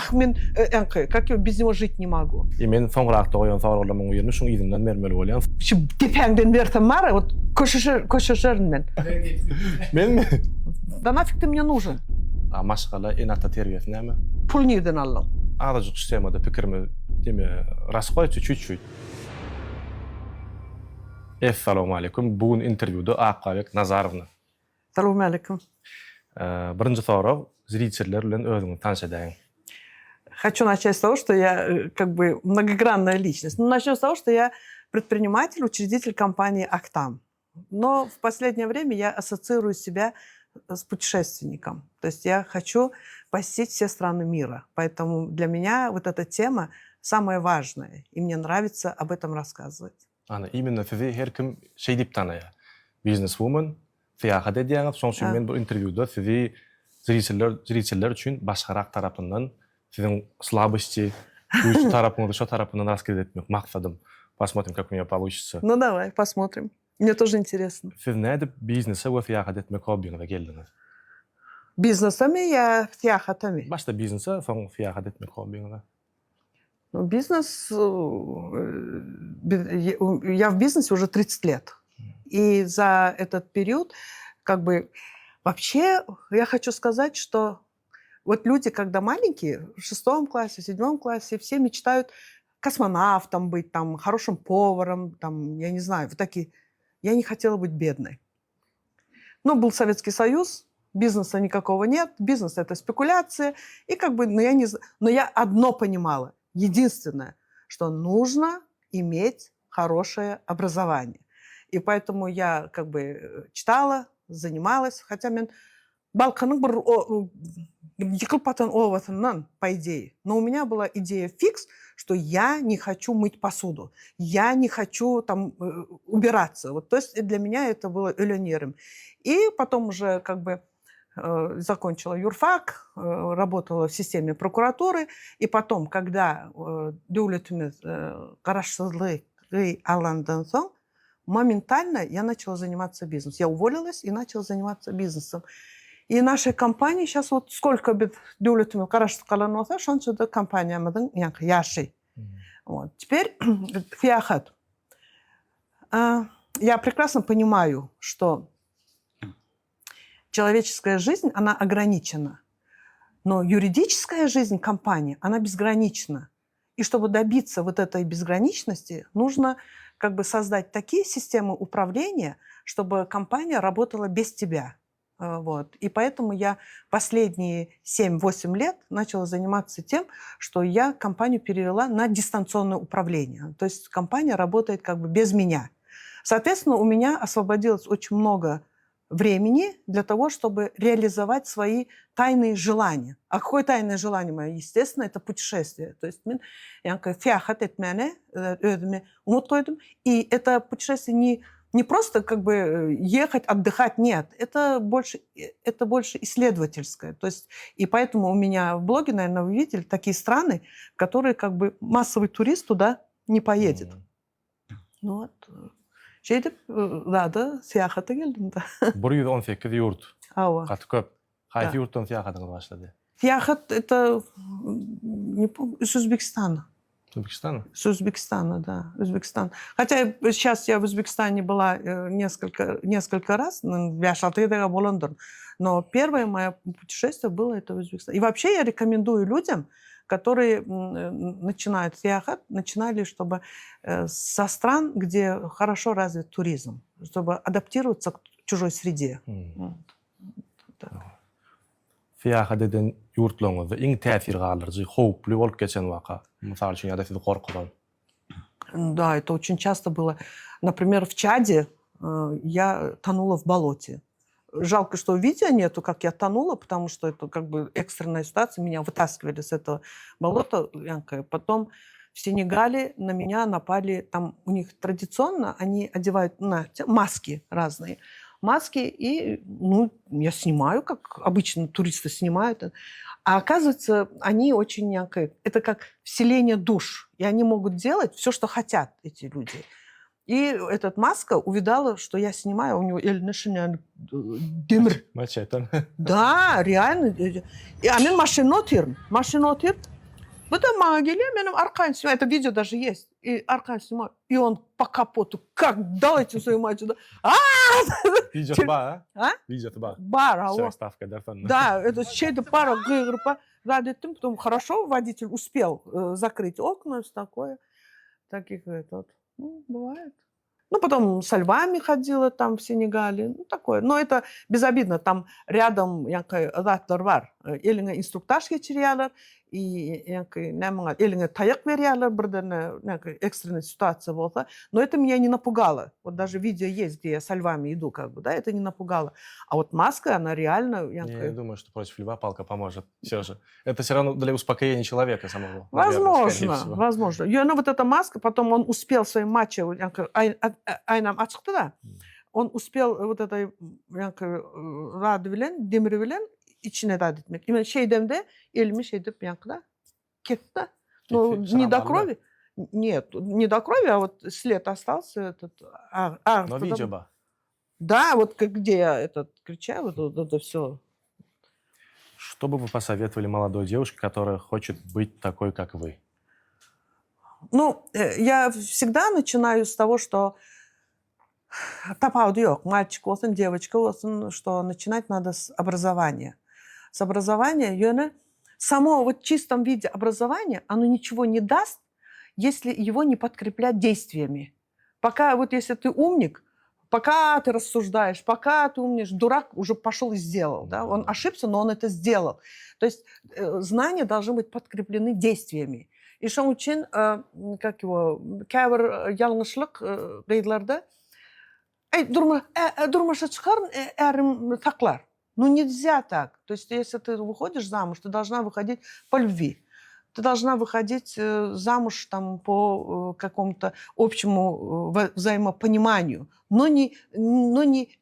бірақ мен как без него жить не могу. И мен соңырақта қойған сауалдарымның үйірмі шың изімден бермелі ойлан. Депәңден бертім мары, вот көшешерін мен. Мен? Да нафиг ты мне нужен? Машқала енатта тербиесін әмі? Пұл неден аллам? Ағы жүк үстемеді пікірімі деме рас қой, чуть-чуть. Ассаламу алейкум. Бүгін интервьюді Аққабек Назаровна. Ассаламу алейкум. Бірінші сұрау, зрительдер білен өзіңді танышайын. Хочу начать с того, что я как бы многогранная личность. Ну, начнем с того, что я предприниматель, учредитель компании «Актам». Но в последнее время я ассоциирую себя с путешественником. То есть я хочу посетить все страны мира. Поэтому для меня вот эта тема самая важная. И мне нравится об этом рассказывать. Именно сізі әркім шей деп таная. Бизнес-вумен, саяхат едіңіз. Соң үшін мен бұл интервьюда сізі зрительдер үшін басқарақ тарапынан сіздің слабости, күш тарапынан, шо тарапынан рассказать етмек мақсадым. Посмотрим, как у меня получится. Ну, давай, посмотрим. Мне тоже интересно. Сіз нәді бизнесі өз саяхат етмек хоббиңізге келдіңіз? Бизнесами я саяхатами. Башта бизнесі, соң саяхат етмек хоббиңізге? Ну, бизнес... Я в бизнесе уже 30 лет. И за этот период, как бы... Вообще, я хочу сказать, что вот люди, когда маленькие, в 6 классе, в 7 классе, все мечтают космонавтом быть, там, хорошим поваром, там, я не знаю, вот такие. Я не хотела быть бедной. Ну, был Советский Союз, бизнеса никакого нет, бизнес – это спекуляция. И как бы, но я одно понимала, единственное, что нужно иметь хорошее образование. И поэтому я как бы читала, занималась, хотя мен балқаның бір екілпатын оватынан, по идее. Но у меня была идея фикс, что я не хочу мыть посуду, я не хочу там убираться. Вот, то есть для меня это было элементом. И потом уже как бы закончила юрфак, работала в системе прокуратуры. И потом, когда дәулетіміз қарашсызлық аландан соң, моментально я начала заниматься бизнесом. Я уволилась и начала заниматься бизнесом. И нашей компании сейчас вот сколько бит дәулетіміз қарашсыз қалануаса, шаншыды компаниямыздың яши. Вот. Теперь фиахат. Я прекрасно понимаю, что человеческая жизнь, она ограничена. Но юридическая жизнь компании, она безгранична. И чтобы добиться вот этой безграничности, нужно как бы создать такие системы управления, чтобы компания работала без тебя. Вот. И поэтому я последние 7-8 лет начала заниматься тем, что я компанию перевела на дистанционное управление. То есть компания работает как бы без меня. Соответственно, у меня освободилось очень много времени для того, чтобы реализовать свои тайные желания. А какое тайное желание мое? Естественно, это путешествие. То есть и это путешествие не просто как бы ехать, отдыхать, нет. Это больше исследовательское. То есть, и поэтому у меня в блоге, наверное, вы видели такие страны, которые как бы массовый турист туда не поедет. Ну вот. Саяхатқа келдім да. 118 юрт. Қаты көп. Қайсы юрттан саяхатыңыз башлады? Саяхат это не помню, из Узбекистана. С Узбекистана, да, Узбекистан. Хотя сейчас я в Узбекистане была несколько раз, но первое мое путешествие было это в Узбекистане. И вообще я рекомендую людям, которые начинают саяхат, начинали, чтобы со стран, где хорошо развит туризм, чтобы адаптироваться к чужой среде. Саяхат edен yurtlarыңызда ең тәсір қалдырыcı, қауіпті болып кеткен вақа. Мысалы үшін, я сізді қорқыдан. Да, это очень часто было. Например, в Чаде я тонула в болоте. Жалко, что видео нету, как я тонула, потому что это как бы экстренная ситуация. Меня вытаскивали с этого болота. Потом в Сенегале на меня напали, там у них традиционно, они одевают маски разные. Маски, и я снимаю, как обычно туристы снимают. А оказывается, они очень... Это как вселение душ. И они могут делать все, что хотят, эти люди. И эта маска увидала, что я снимаю, у него демир. Мачете. Да, реально. А мен машину отыр. Потом Магеле, менем аркан снимаю, это видео даже есть, и аркан снимаю, и он по капоту, как дал этим своим мальчикам, Видеосы бар, а? Видеосы бар. Бар, а Все, вот. ставка, да. Да, это чей-то пара группа, потом хорошо водитель успел закрыть окна, все такое, таких этот, ну, бывает. Ну, потом со львами ходила там в Сенегале, ну, такое. Но это безобидно, там рядом затлар бар. Элиңе инструктаж geçiriyorlar, и элиңе таяк бериялар, бірден экстренная ситуация болса. Но это меня не напугало. Вот даже видео есть, где я со львами иду, как бы, да, это не напугало. А вот маска, она реально... Я не думаю, что против льва палка поможет. Все же. Это все равно для успокоения человека самого. Возможно. И она вот эта маска, потом он успел своим матчем, айнам ачықты да, он успел вот этой рады билен, демiri билен içine рад etmek. Именно şeydemde elimi şeydip да, кетті. Ну, не до крови. Нет, не до крови, а вот след остался этот. Но видео ба. Да, вот где я кричаю, вот это все. Что бы вы посоветовали молодой девушке, которая хочет быть такой, как вы? Ну, я всегда начинаю с того, что тапауды yok, мальчик olsun, девочка olsun, что начинать надо с образования. С образования, и само вот в чистом виде образования, оно ничего не даст, если его не подкреплять действиями. Пока вот если ты умник, пока ты рассуждаешь, пока ты умнишь, дурак уже пошел и сделал. Да? Он ошибся, но он это сделал. То есть знания должны быть подкреплены действиями. И что очень, как его, кәбір ялғышлық қиыларда, дұрмаша шығарын әрім тақлар. Ну, нельзя так. То есть, если ты выходишь замуж, ты должна выходить по любви. Ты должна выходить замуж там, по какому-то общему взаимопониманию, но не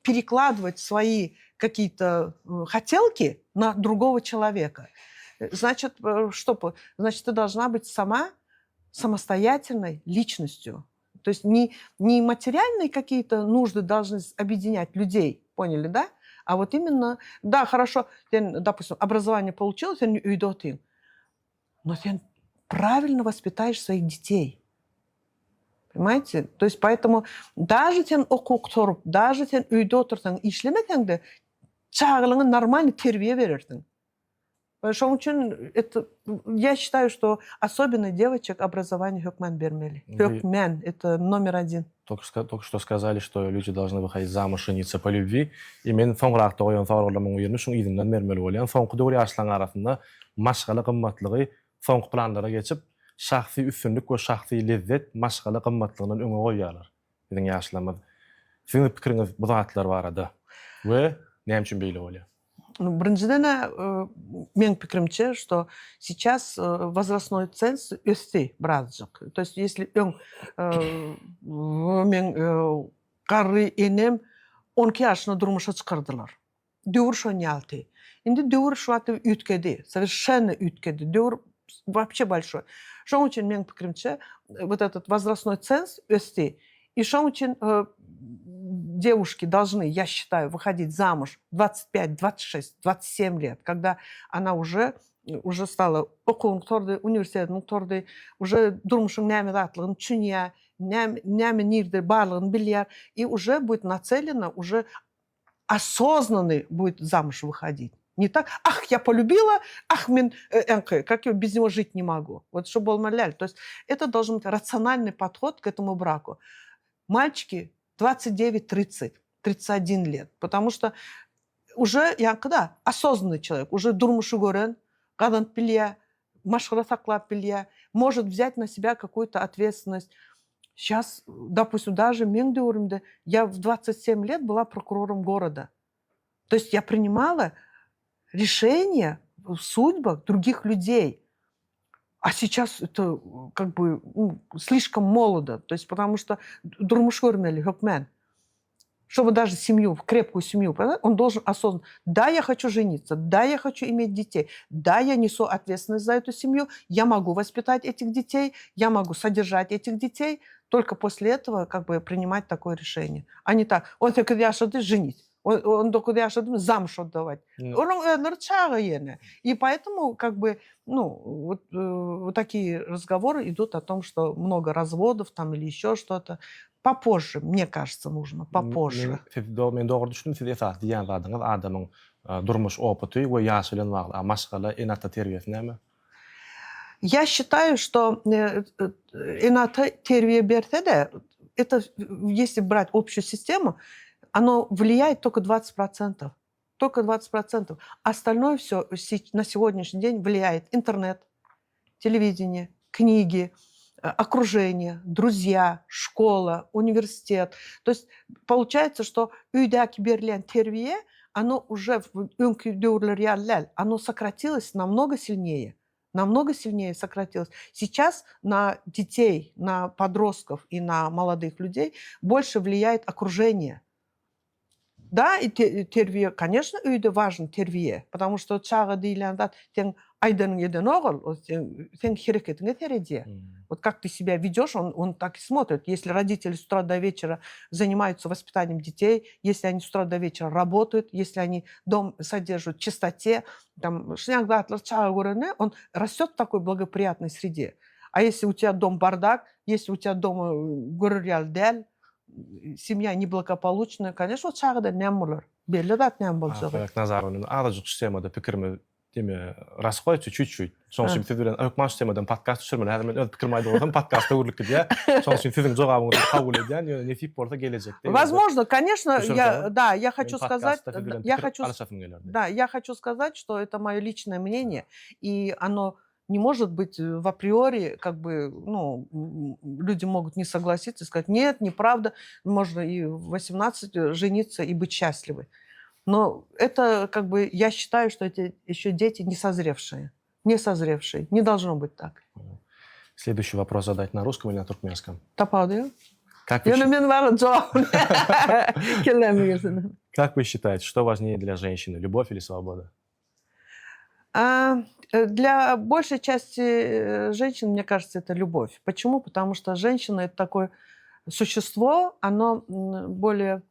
перекладывать свои какие-то хотелки на другого человека. Значит, что? Значит, ты должна быть самостоятельной личностью. То есть не материальные какие-то нужды должны объединять людей, поняли, да? А вот именно, да, хорошо, допустим, образование получилось, но ты правильно воспитаешь своих детей. Понимаете? То есть поэтому даже ты оқу, даже ты үйде отырсаң, ишлемесең, чағылыңа нормальный тербие берерсің. Потому что я считаю, что особенно девочек образование хөкмән бермели. Хөкмән – это номер один. Только что сказали, что люди должны выходить замуж, жениться по любви. И мен соңырақта қойған сауалдарымның үйірні шың идімден мермелі болайын. Соңғы дәуір yaşlan arasında maşgala qımmatlığı, soňky planlara geçip, şahsi üstünlük ve şahsi lezzet maşgala qımmatlığının öňe goýýarlar. Biziň yaşlamaz. Siziň pikiriňiz bu zatlar barada. Ve näme üçin beýle bolýar? Ну, біріншіден, менің пікірімше, что сейчас возрастной ценз өсті біразжық. То есть, если мен қары енем 12 yaşına durmuşa çıkardılar. Dövür şu ne altı. Şimdi dövür şu atı ütkedi. Совершенно ütkedi. Dövür вообще большой. Что очень, менің пікірімше, вот этот возрастной ценз өсті. И что очень девушки должны, я считаю, выходить замуж 25, 26, 27 лет, когда она уже стала университетный, уже durmuşun näme zatlığını düşünýär, näme nirde barlığını bilýär, и уже будет нацелена, уже осознанный будет замуж выходить. Не так, я полюбила, мен, как я без него жить не могу. Вот что болмаляль. То есть это должен быть рациональный подход к этому браку. Мальчики 29, 30, 31 лет. Потому что уже осознанный человек, уже durmuşu görен, кадан билýär, машгыра саклап билýär, может взять на себя какую-то ответственность. Сейчас, допустим, даже мен дöwürümde, я в 27 лет была прокурором города. То есть я принимала решения в судьбах других людей. А сейчас это как бы слишком молодо. То есть потому что durmuş görmeli hökmen. Чтобы даже семью, крепкую семью, он должен осознанно. Да, я хочу жениться, да, я хочу иметь детей, да, я несу ответственность за эту семью, я могу воспитать этих детей, я могу содержать этих детей. Только после этого как бы принимать такое решение. А не так, он тебе говорит, я что ты женить. 19 yaşında замуж отдавать. Onun ömrü çağı yeni. И поэтому, как бы, вот такие разговоры идут о том, что много разводов там или еще что-то. Попозже, мне кажется, нужно, попозже. Men doğru düşündüm. Siz esas diýen zadyňyz adamyň durmuş opyty we ýaşy bilen bagly maşgala enata terbiyesi näme? Я считаю, что Эната тервия берсе де, это, если брать общую систему, оно влияет только 20%. Только 20%. Остальное все на сегодняшний день влияет интернет, телевидение, книги, окружение, друзья, школа, университет. То есть получается, что үйдәки берилен тервие, оно уже оно сократилось намного сильнее. Намного сильнее сократилось. Сейчас на детей, на подростков и на молодых людей больше влияет окружение. Да, и тервие, конечно, үйде важен тервие, потому что чағы дейлянда сен айданың еден оғыл, сен херекетіңе тереде. Вот как ты себя ведешь, он так и смотрит. Если родители с утра до вечера занимаются воспитанием детей, если они с утра до вечера работают, если они дом содержат в чистоте, там, он растет в такой благоприятной среде. А если у тебя дом бардак, если у тебя дома гуррялдель, семья неблагополучная, конечно, чағы да нәм болар. Белі да нәм болжығы. Ayak nazarının azıcık şu temada pikirimi deme rast koy çüçüt. Sonuçta siz bilen ökmaş temadan podcast düşürmeli. Häzir men öz pikirimi aýdyp podcastda urluk diye. Sonuçta sizin jogabyňyzy kabul edýän ýöne nesip bolsa gelecekde. Возможно, конечно, я хочу сказать, я хочу сказать, что это мое личное мнение, и оно не может быть в априори, как бы, люди могут не согласиться и сказать, нет, неправда, можно и в 18 жениться и быть счастливы. Но это, как бы, я считаю, что эти еще дети не созревшие, не должно быть так. Следующий вопрос задать на русском или на туркменском? Тапады. Как вы считаете, что важнее для женщины, любовь или свобода? Для большей части женщин, мне кажется, это любовь. Почему? Потому что женщина – это такое существо, оно более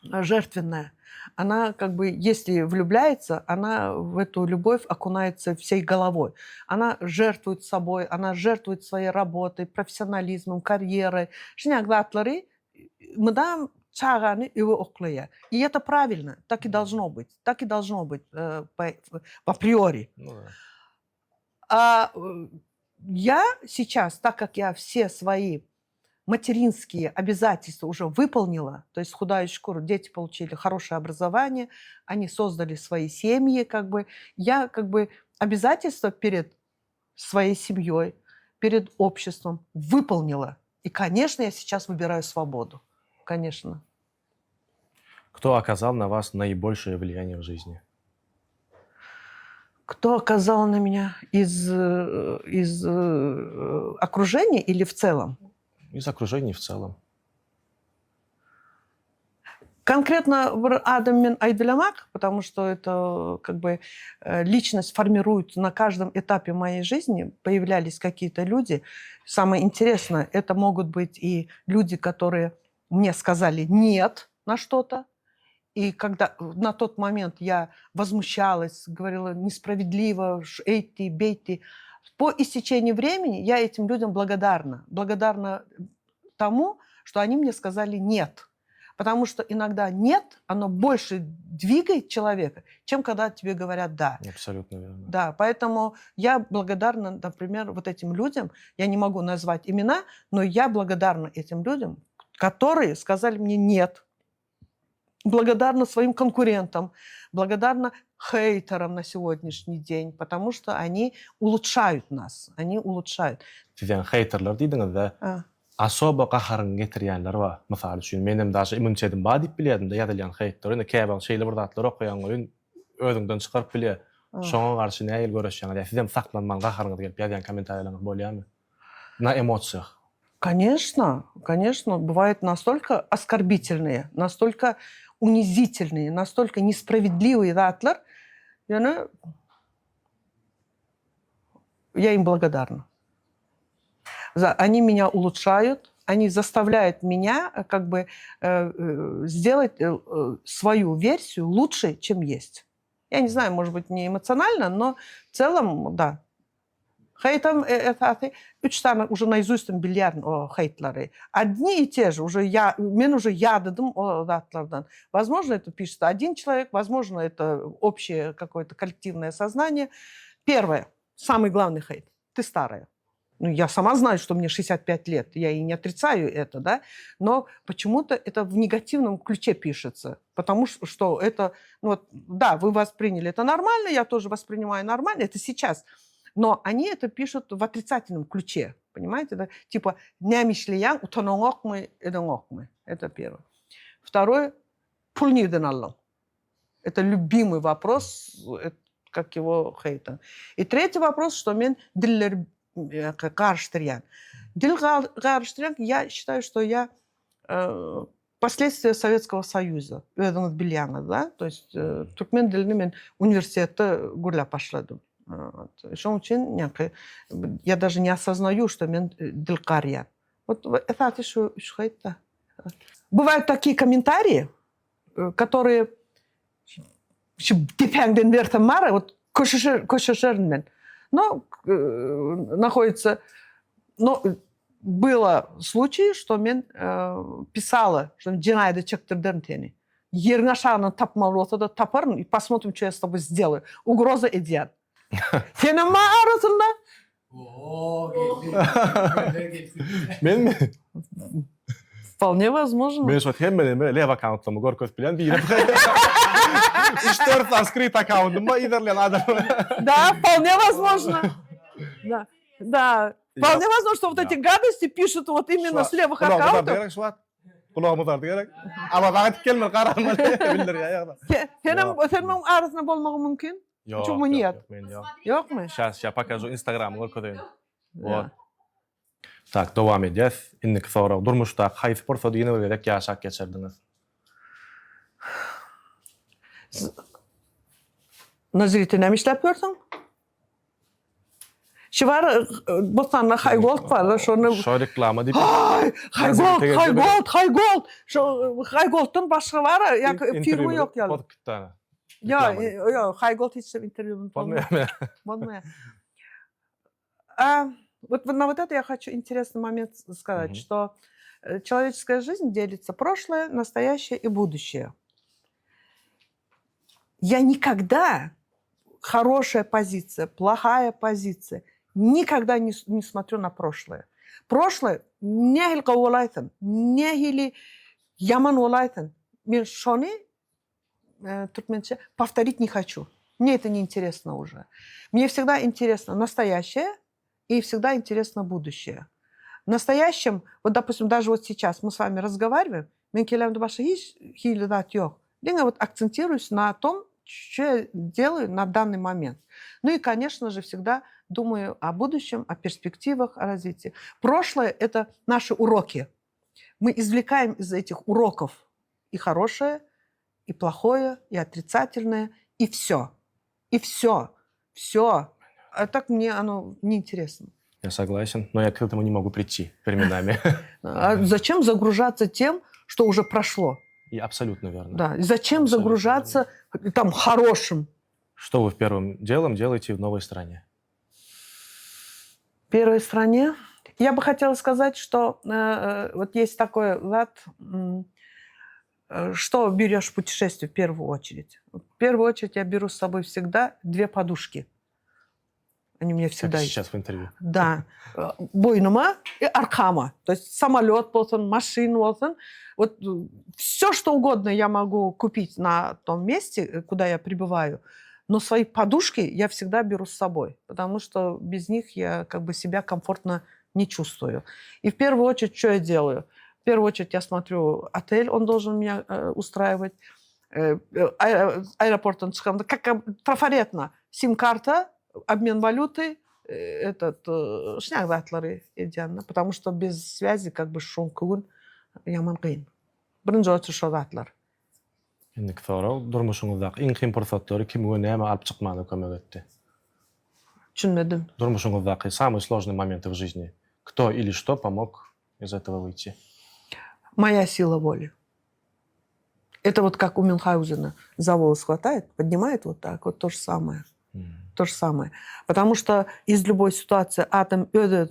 жертвенное. Она, как бы, если влюбляется, она в эту любовь окунается всей головой. Она жертвует собой, она жертвует своей работой, профессионализмом, карьерой. И это правильно, так и должно быть. Так и должно быть априори. А я сейчас, так как я все свои материнские обязательства уже выполнила, то есть худая шкура, дети получили хорошее образование, они создали свои семьи, как бы, я, как бы, обязательства перед своей семьей, перед обществом выполнила. И, конечно, я сейчас выбираю свободу. Конечно. Кто оказал на вас наибольшее влияние в жизни? Кто оказал на меня из окружения или в целом? Из окружения в целом. Конкретно Адам мен Айдыламак, потому что это, как бы, личность формирует на каждом этапе моей жизни. Появлялись какие-то люди. Самое интересное, это могут быть и люди, которые мне сказали «нет» на что-то. И когда на тот момент я возмущалась, говорила несправедливо, эйти, бейти, по истечении времени я этим людям благодарна. Благодарна тому, что они мне сказали «нет». Потому что иногда «нет», оно больше двигает человека, чем когда тебе говорят «да». Абсолютно верно. Да, поэтому я благодарна, например, вот этим людям, я не могу назвать имена, но я благодарна этим людям, которые сказали мне «нет». Благодарна своим конкурентам, благодарна хейтерам на сегодняшний день, потому что они улучшают нас, они улучшают. Sizden heyterler diýdiňiz de, asoba gaharyň getirýänler bar. Mysal üçin menem daşy immunitetim bar diýip bilýärdim de ýazylýan heytler, ene käbä şeýle bir zatlar okuýan goýun özüňden çykaryp bilýär. Şoňa garşy näil göreşýäňiz? Sizem saklanman gaharyňyz gelip ýazýan kommentariýalaryňyz bolýarmy? На эмоциях. Конечно, бывают настолько оскорбительные, настолько унизительные, настолько несправедливые затлар, я им благодарна. Они меня улучшают, они заставляют меня как бы сделать свою версию лучше, чем есть. Я не знаю, может быть, не эмоционально, но в целом, да. Хейтам üç tane уже наизусть biliyorum o хейтлары. Одни и те же. Мен уже ядыдым o затlardan. Возможно, это пишет один человек, возможно, это общее какое-то коллективное сознание. Первое, самый главный хейт. Ты старая. Ну, я сама знаю, что мне 65 лет, я и не отрицаю это, да, но почему-то это в негативном ключе пишется, потому что это, ну, вот, да, вы восприняли это нормально, я тоже воспринимаю нормально, это сейчас, но они это пишут в отрицательном ключе, понимаете, да, типа «нямишлиян утанонгок мы, эдонгок мы», это первое. Второе «пул ниден аллам». Это любимый вопрос, как его хейта. И третий вопрос, что мен диллер гарштырян. Дил гарштырян, я считаю, что я последствия Советского Союза. Да? То есть Туркмен дилini мен университетте гурлап башладым. Шоң үчүн я даже не осознаю, что мен дил карьян. Вот это что хейта. Бывают такие комментарии, которые Депенден вертом мара, вот кошермен. Но находится... Но было случаи, что мен писала, что динайды чектірден тени. Ерің ашағынан тапмалы болса да тапарын, и посмотрим, что я с тобой сделаю. Угроза идеят. Сенің ма арасында? Мен mi? Вполне возможно. Мен şu hemmeleme lev account'ımı görköz bilen bir 3-4 скрыт аккаунтым бар, идерлен адам. Да, вполне возможно. Да, да. Вполне возможно, что вот эти гадости пишут вот именно с левых аккаунтов. Kulağımız gerek. Ama vakit gelmedi karanlık bilir ya. Senin arasında bulmak mümkün? Yok. Çok mu niyet? Yok. Yok mu? Сейчас я покажу Instagram görködeyim. Вот. Так, devam edeceğiz. İndik sonra durmuşta hayf porsa yine öyle yaşak geçirdiniz. Nazirite ne işlep gördün? Şu var, bu tane Haygold var. Şu reklama deyip... Haygold. Şu Haygold'un başka var ya, firma yok ya. Yok, Haygold hiç интервью не Вот на вот это я хочу интересный момент сказать, что человеческая жизнь делится прошлое, настоящее и будущее. Я никогда, хорошая позиция, плохая позиция, никогда не смотрю на прошлое. Прошлое не хилка олайтын, не хили яман олайтын. Мен шоны, туркменче, повторить не хочу. Мне это не интересно уже. Мне всегда интересно настоящее и всегда интересно будущее. В настоящем, вот, допустим, даже вот сейчас мы с вами разговариваем, мен келем до вашей хилидат yok. Я вот акцентируюсь на том, что я делаю на данный момент. Ну и, конечно же, всегда думаю о будущем, о перспективах, о развитии. Прошлое – это наши уроки. Мы извлекаем из этих уроков и хорошее, и плохое, и отрицательное, и все. И все. Все. А так мне оно неинтересно. Я согласен, но я к этому не могу прийти временами. А зачем загружаться тем, что уже прошло? И абсолютно верно. Да. И зачем абсолютно загружаться там хорошим? Что вы первым делом делаете в новой стране? В первой стране? Я бы хотела сказать, что вот есть такой лад, что берешь в путешествие в первую очередь. В первую очередь я беру с собой всегда 2 подушки. Они у меня всегда как есть. Сейчас в интервью. Да. Бойнума и аркама. То есть самолет болсын, машина болсын. Вот все, что угодно я могу купить на том месте, куда я прибываю. Но свои подушки я всегда беру с собой. Потому что без них я как бы себя комфортно не чувствую. И в первую очередь, что я делаю? В первую очередь я смотрю отель, он должен меня устраивать. Аэропорт, он как трафаретно. Сим-карта, обмен валюты, шнягатлары идеально, потому что без связи как бы шункугун яман кыйын. Биринчи очур шогатлар. İndik sonra durmuşunuzdaki en kıyım fırsatları kim ve alып çıkmanı kömek etti? Düşünmedim. Durmuşunuzdaki самые сложные моменты в жизни. Кто или что помог из этого выйти? Моя сила воли. Это вот как у Мюнхгаузена. За волос хватает, поднимает вот так. Вот то же самое. То же самое. Потому что из любой ситуации атом ты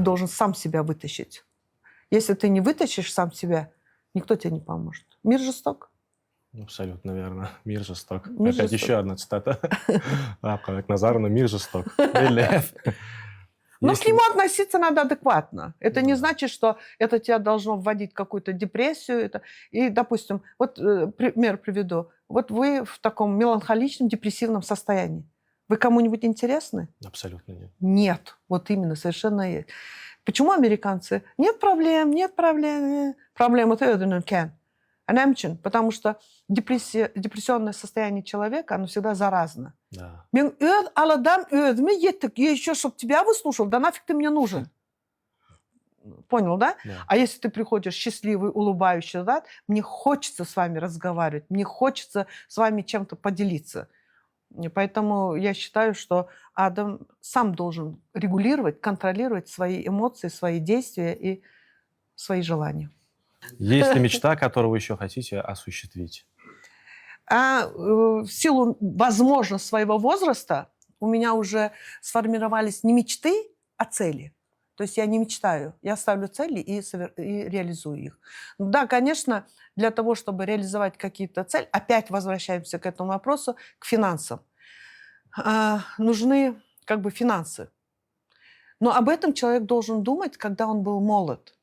должен сам себя вытащить. Если ты не вытащишь сам себя, никто тебе не поможет. Мир жесток. Абсолютно верно. Мир жесток. Мир Опять жесток. еще одна цитата. Рабка Назарова. Мир жесток. Белев. Но к нему относиться надо адекватно. Это Ну не да. значит, что это тебя должно вводить в какую-то депрессию. И, допустим, вот пример приведу. Вот вы в таком меланхоличном, депрессивном состоянии. Вы кому-нибудь интересны? Абсолютно нет. Нет. Вот именно, совершенно есть. Почему американцы? Нет проблем, нет проблем. Проблема потому что депрессионное состояние человека, оно всегда заразно. Да. Я еще, чтобы тебя выслушал, да нафиг ты мне нужен. Понял, да? Да. А если ты приходишь счастливый, улыбающийся, да, мне хочется с вами разговаривать, мне хочется с вами чем-то поделиться. И поэтому я считаю, что Адам сам должен регулировать, контролировать свои эмоции, свои действия и свои желания. Есть ли мечта, которую вы еще хотите осуществить? В силу, возможно, своего возраста у меня уже сформировались не мечты, а цели. То есть я не мечтаю, я ставлю цели и реализую их. Да, конечно, для того, чтобы реализовать какие-то цели, опять возвращаемся к этому вопросу, к финансам. Нужны как бы финансы. Но об этом человек должен думать, когда он был молод.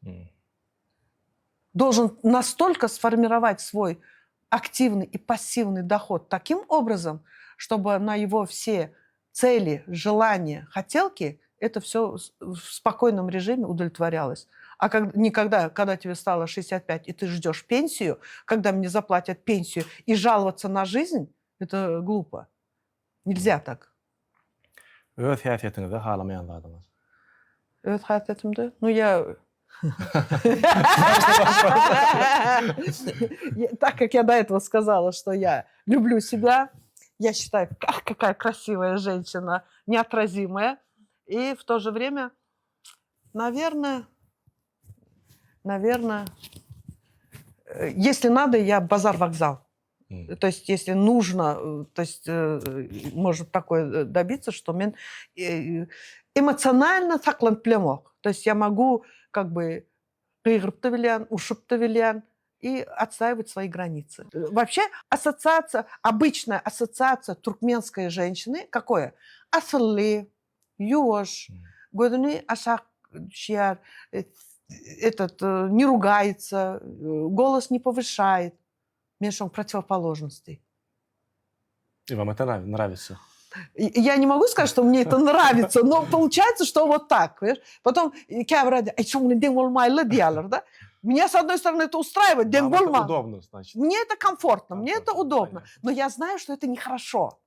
Должен настолько сформировать свой активный и пассивный доход таким образом, чтобы на его все цели, желания, хотелки это все в спокойном режиме удовлетворялось. А когда тебе стало 65, и ты ждешь пенсию, когда мне заплатят пенсию, и жаловаться на жизнь, это глупо. Нельзя так. Öz hayatınızda halamayanlardınız. Evet, hayatımda. Ну, я... Так как я до этого сказала, что я люблю себя, я считаю, какая красивая женщина, неотразимая. И в то же время, наверное, если надо, я базар-вокзал. То есть, если нужно, то есть, может такое добиться, что мен эмоционально сакланып племок. То есть я могу как бы ушиб-то и отстаивать свои границы. Вообще обычная ассоциация туркменской женщины какое? Асылли, юош, годуны ашак чьяр, не ругается, голос не повышает. Меньше он противоположностей. И вам это нравится? Я не могу сказать, что мне это нравится, но получается, что вот так. Понимаешь? Потом, да? Меня, с одной стороны, это устраивает. Вам это удобно, значит. Мне это комфортно, мне это удобно. Понятно. Но я знаю, что это нехорошо.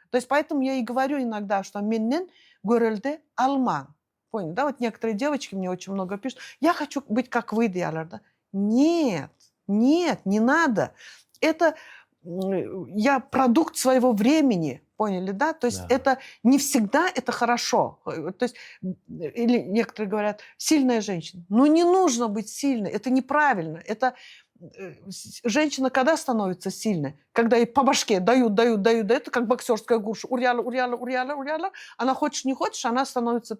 То есть поэтому я и говорю иногда, что меннен görelde alman. Понял, да? Вот некоторые девочки мне очень много пишут. Я хочу быть как вы, да? Нет, не надо. Это я продукт своего времени, поняли, да? То есть это не всегда это хорошо. То есть, или некоторые говорят, сильная женщина. Но не нужно быть сильной, это неправильно. Это женщина когда становится сильной? Когда ей по башке дают, это как боксерская груша. Урьяла. Она хочешь, не хочешь, она становится...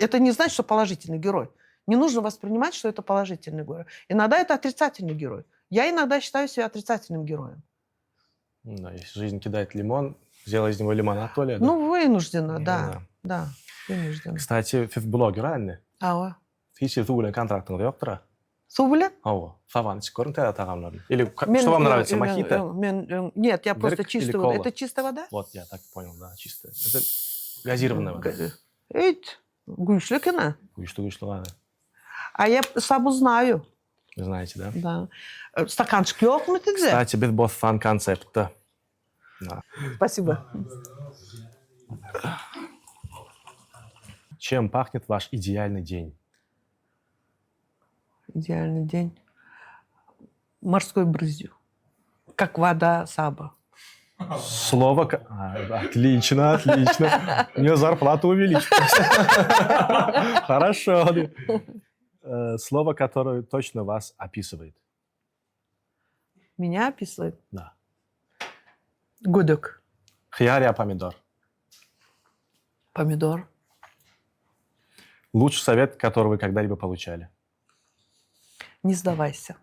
Это не значит, что положительный герой. Не нужно воспринимать, что это положительный герой. Иногда это отрицательный герой. Я иногда считаю себя отрицательным героем. Да, если жизнь кидает лимон, сделай из него лимонад, то ли. Ну, вынуждена, да. Вынуждена. Кстати, siz blogger anne. Ава. Hiç yıl tuğulen kontraktınız yoktur ha? Субля? Ого. Саван, скоро ты тагамларын. Или что вам нравится, мохито? Нет, я просто Грек чистая или вода. кола? Это чистая вода? Вот, я так понял, да, чистая. Это газированная вода. Эйт, гушликина. Güçlü ладно. А я сабу знаю. Вы знаете, да? Да. Стаканчик yok mu тебе? Кстати, без босс-фан концепта. Да. Спасибо. Чем пахнет ваш идеальный день? Идеальный день. Морской брызью. Как вода Саба. Слово... Отлично, отлично. Мне зарплату увеличилась. Хорошо. Слово, которое точно вас описывает. Меня описывает? Да. Гудок. Хияр я помидор. Помидор. Лучший совет, который вы когда-либо получали. Не сдавайся.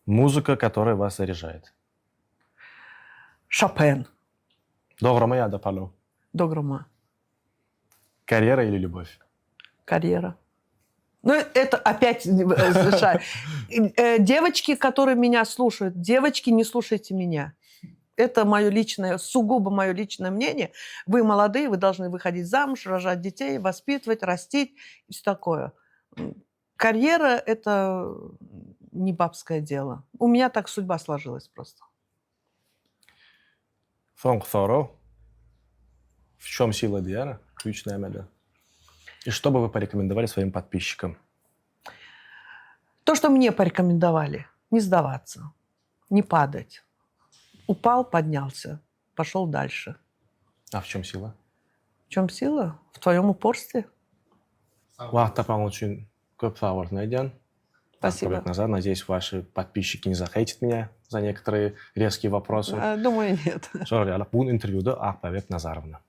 Музыка, которая вас заряжает. Шопен. Доброго я допалю. Догрома. Карьера или любовь? Карьера. Ну, это опять завершаю. Девочки, которые меня слушают, девочки, не слушайте меня. Это мое личное, сугубо мое личное мнение. Вы молодые, вы должны выходить замуж, рожать детей, воспитывать, растить и все такое. Карьера – это не бабское дело. У меня так судьба сложилась просто. Соңғы сұрау. В чем сила Диана? Ключная медаль. И что бы вы порекомендовали своим подписчикам? То, что мне порекомендовали. Не сдаваться, не падать. Упал, поднялся, пошел дальше. А в чем сила? В чем сила? В твоем упорстве. Уақыт тапқан үшін көп сау болсын, Диана. Спасибо. Назад. Надеюсь, ваши подписчики не захейтят меня за некоторые резкие вопросы. Думаю, нет. Бүгін интервьюді Ақбабек Назаровна.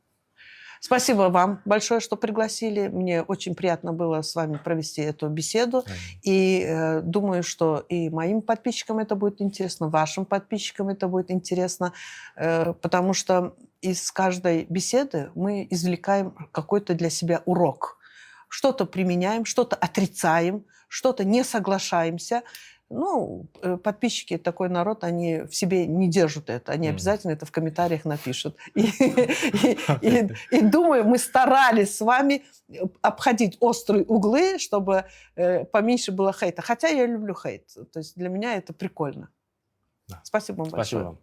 Спасибо вам большое, что пригласили. Мне очень приятно было с вами провести эту беседу. И думаю, что и моим подписчикам это будет интересно, вашим подписчикам это будет интересно, потому что из каждой беседы мы извлекаем какой-то для себя урок. Что-то применяем, что-то отрицаем, что-то не соглашаемся. Ну, подписчики, такой народ, они в себе не держат это. Они обязательно это в комментариях напишут. И думаю, мы старались с вами обходить острые углы, чтобы поменьше было хейта. Хотя я люблю хейт. То есть для меня это прикольно. Спасибо вам большое. Спасибо вам.